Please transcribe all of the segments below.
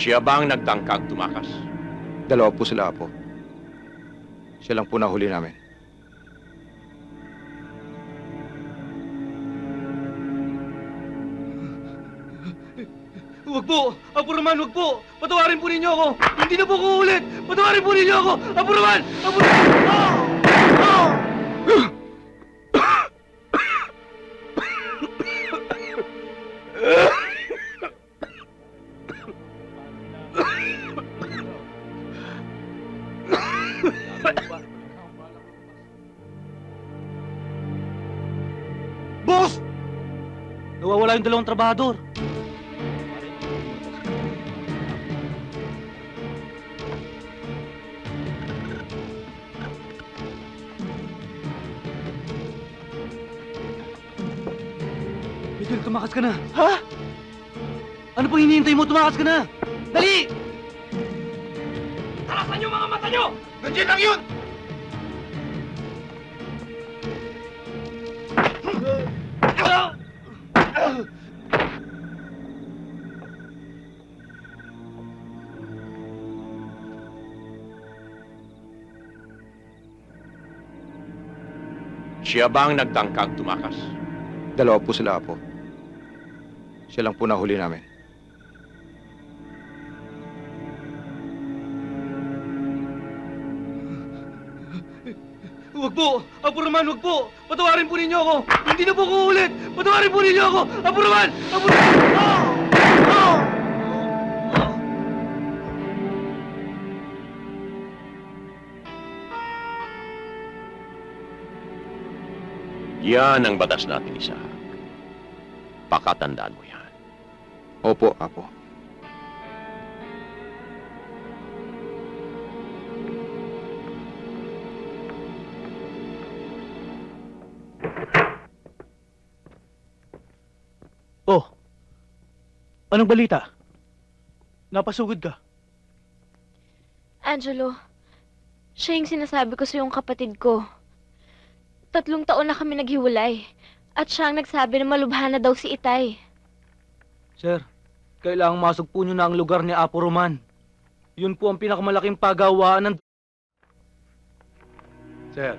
Siya ba ang nagtangkang tumakas? Dalawa po sila, Apo. Siya lang po nahuli namin. Huwag po! Apo naman, huwag po! Patawarin po ninyo ako! Hindi na po ko ulit! Patawarin po ninyo ako! Apo naman! Apo naman! Boss! Nawawala yung dalawang trabahador. Miguel, tumakas ka na. Ha? Ano pang hinihintay mo? Tumakas ka na! Dali! Tarasan yung mga mata nyo! Nandiyan lang yun! Siya ba ang nagtangkang tumakas? Dalawa po sila, Apo. Siya lang po nahuli namin. Huwag po! Apo naman, huwag po! Patawarin po ninyo ako! Hindi na po ko ulit! Patawarin po ninyo ako! Apo naman! Apo naman! Yan ang batas natin, Isaac. Pakatandaan mo yan. Opo, Apo. Oh! Anong balita? Napasugod ka? Angelo, siya yung sinasabi ko sa yung kapatid ko. 3 taon na kami naghiwalay. At siya ang nagsabi na malubha na daw si Itay. Sir, kailangang masugpo nyo na ang lugar ni Apo Roman. Yun po ang pinakamalaking pagawaan ng... Sir,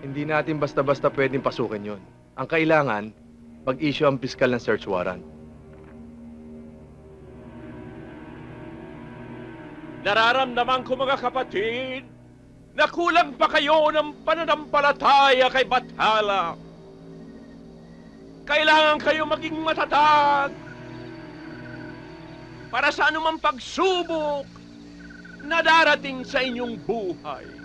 hindi natin basta-basta pwedeng pasukin yun. Ang kailangan, mag-issue ang piskal ng search warrant. Nararamdaman ko, mga kapatid, na kulang pa kayo ng pananampalataya kay Bathala. Kailangan kayo maging matatag para sa anumang pagsubok na darating sa inyong buhay.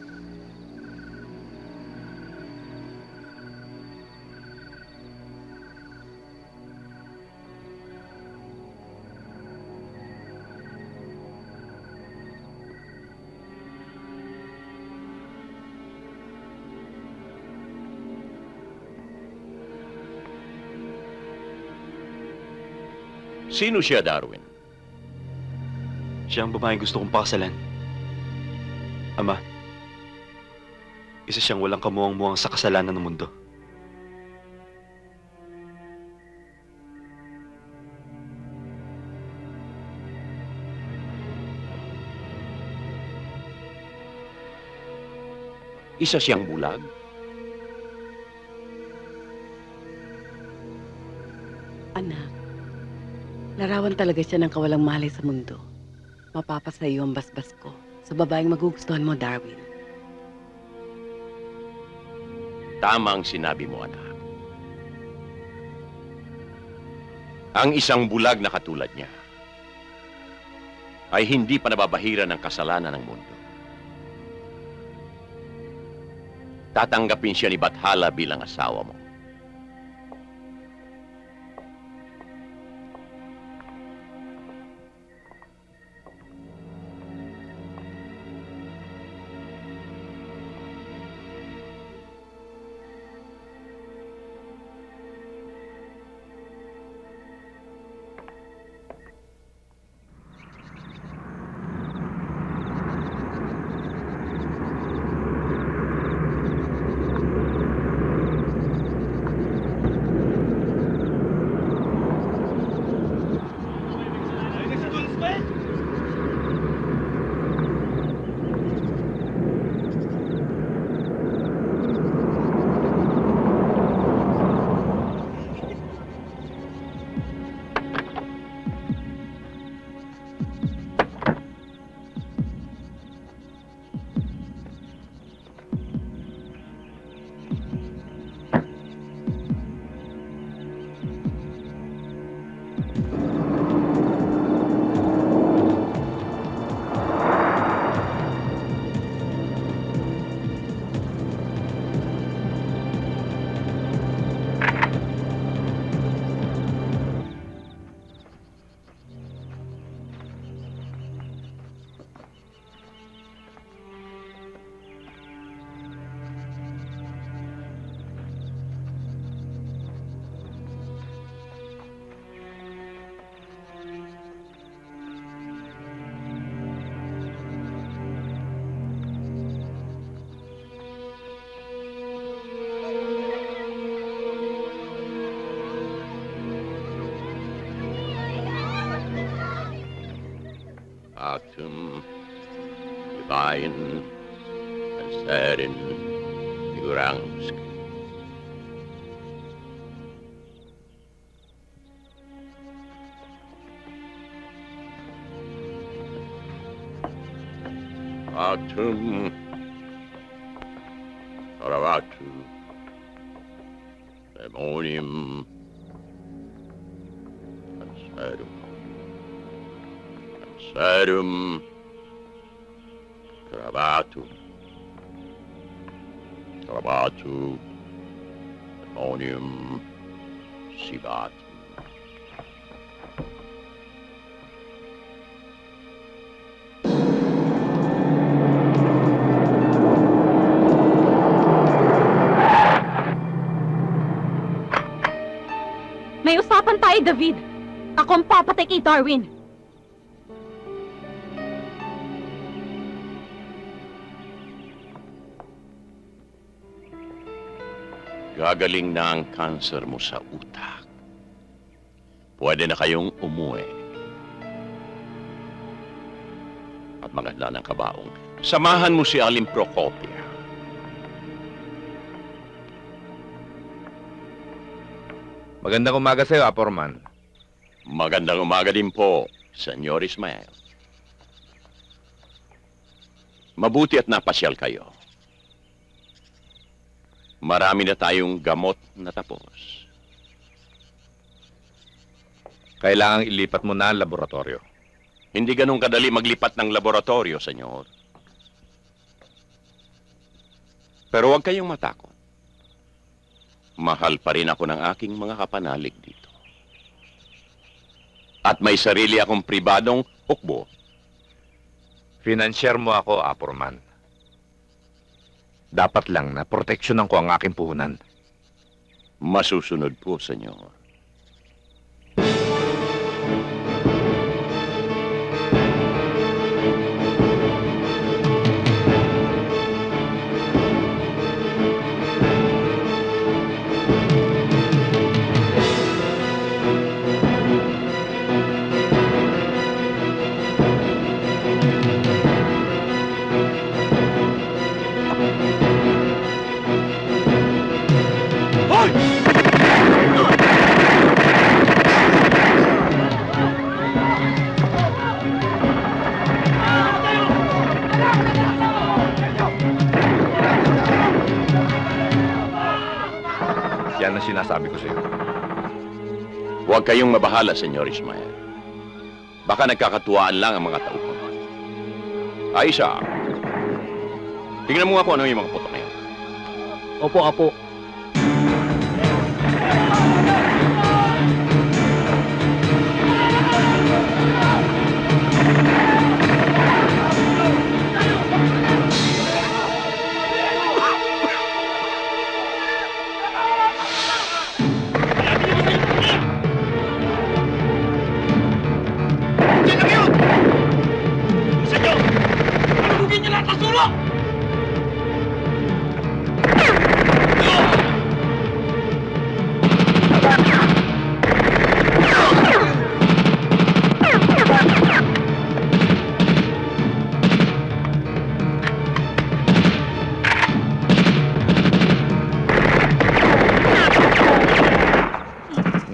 Sino siya, Darwin? Siya ang babaeng gusto kong pakasalan. Ama, isa siyang walang kamuwang-muwang sa kasalanan ng mundo. Isa siyang bulag? Anak, larawan talaga siya ng kawalang malay sa mundo. Mapapasayo ang basbas ko sa babaeng magugustuhan mo, Darwin. Tama ang sinabi mo, anak. Ang isang bulag na katulad niya ay hindi pa nababahira ng kasalanan ng mundo. Tatanggapin siya ni Bathala bilang asawa mo. Actum divine and serin figuransk. Actum Caravatu Demonium Serum Caravatu Demonium Sivatum. May usapan tayo, David. Ako ang papatay kay Darwin. Gagaling na ang cancer mo sa utak. Pwede na kayong umuwi. At maganda ng kabaong. Samahan mo si Aling Procopia. Magandang umaga sa'yo, Apo Roman. Magandang umaga din po, Senyor Ismael. Mabuti at napasyal kayo. Marami na tayong gamot na tapos. Kailangang ilipat mo na ang laboratorio. Hindi ganun kadali maglipat ng laboratorio, Senyor. Pero huwag kayong matakot. Mahal pa rin ako ng aking mga kapanalig dito. At may sarili akong pribadong hukbo. Financier mo ako, Apo Roman. Dapat lang na proteksyonan ko ang aking puhunan. Masusunod po, Senyor. Yan ang sinasabi ko sa'yo. Huwag kayong mabahala, Senyor Ismael. Baka nagkakatuwaan lang ang mga tauhan. Aisha, tingnan mo nga kung ano yung mga puto na yan. Opo, Apo.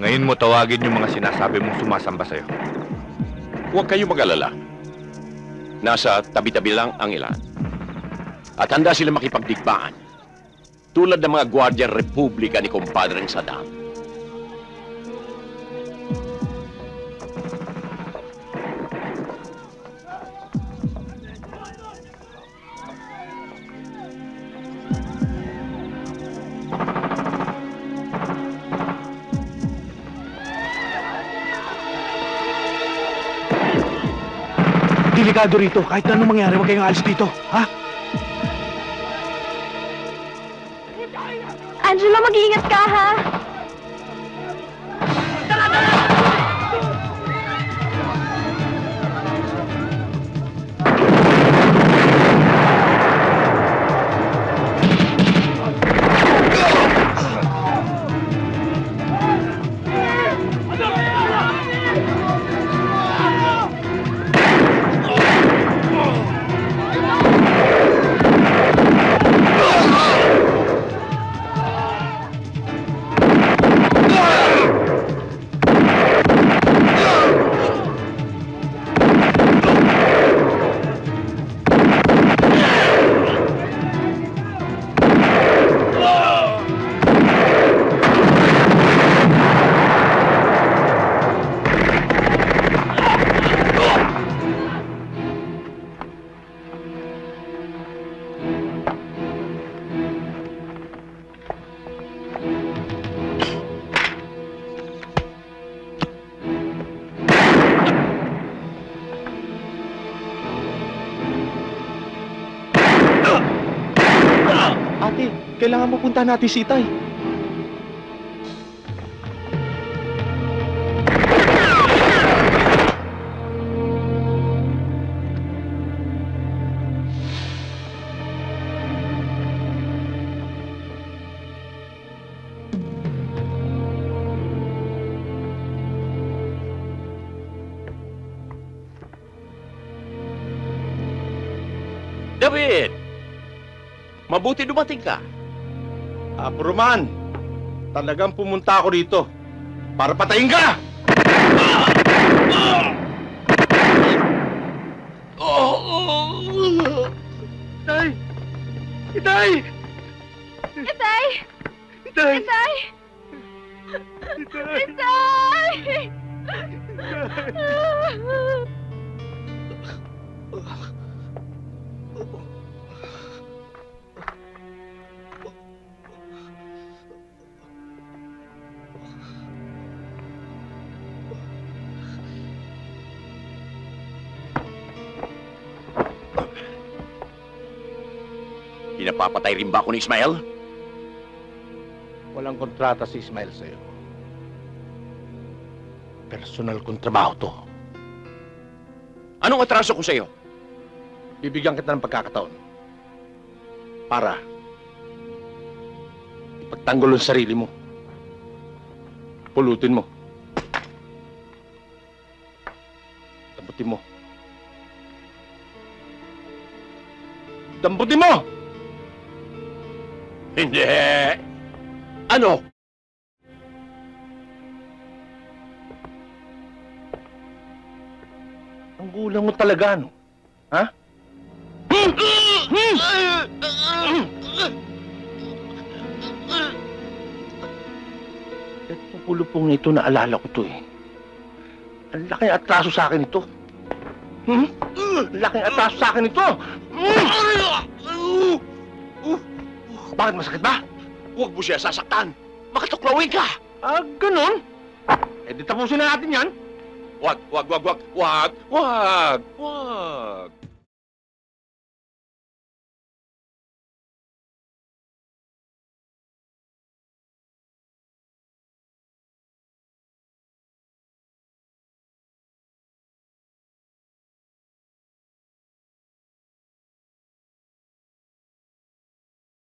Ngayon mo tawagin yung mga sinasabi mong sumasamba sa'yo. Huwag kayong mag-alala. Nasa tabi-tabi lang ang ilan. At handa sila makipagdigmaan. Tulad ng mga Guardia Republika ni Compadreng Saddam. Delikado rito. Kahit na anong mangyari, huwag kayong alis dito. Ha? Angelo, mag-iingat ka, ha? Kailangan mapunta natin si Itay. David! Mabuti dumating ka. Roman, talagang pumunta ako dito para patayin ka! Itay! Itay! Itay! Itay! Itay! Itay! Pinapapatay rin ba ako ni Ismael? Walang kontrata si Ismael sa'yo. Personal kong trabaho to. Anong atraso ko sa'yo? Bibigyan kita ng pagkakataon para ipagtanggol ang sarili mo. Pulutin mo. Damputin mo. Damputin mo! Hindi. Ano? Ang gulang mo talaga, no? Ha? Itong pulupong na ito, naalala ko to eh. Ang laki ng atraso sa akin ito. Ang laki ng atraso sa akin ito! Bakit masakit ba? Huwag mo siya sasaktan. Makatuklawin ka. Ah, ganun? Eh di tapusin na natin yan. Wag.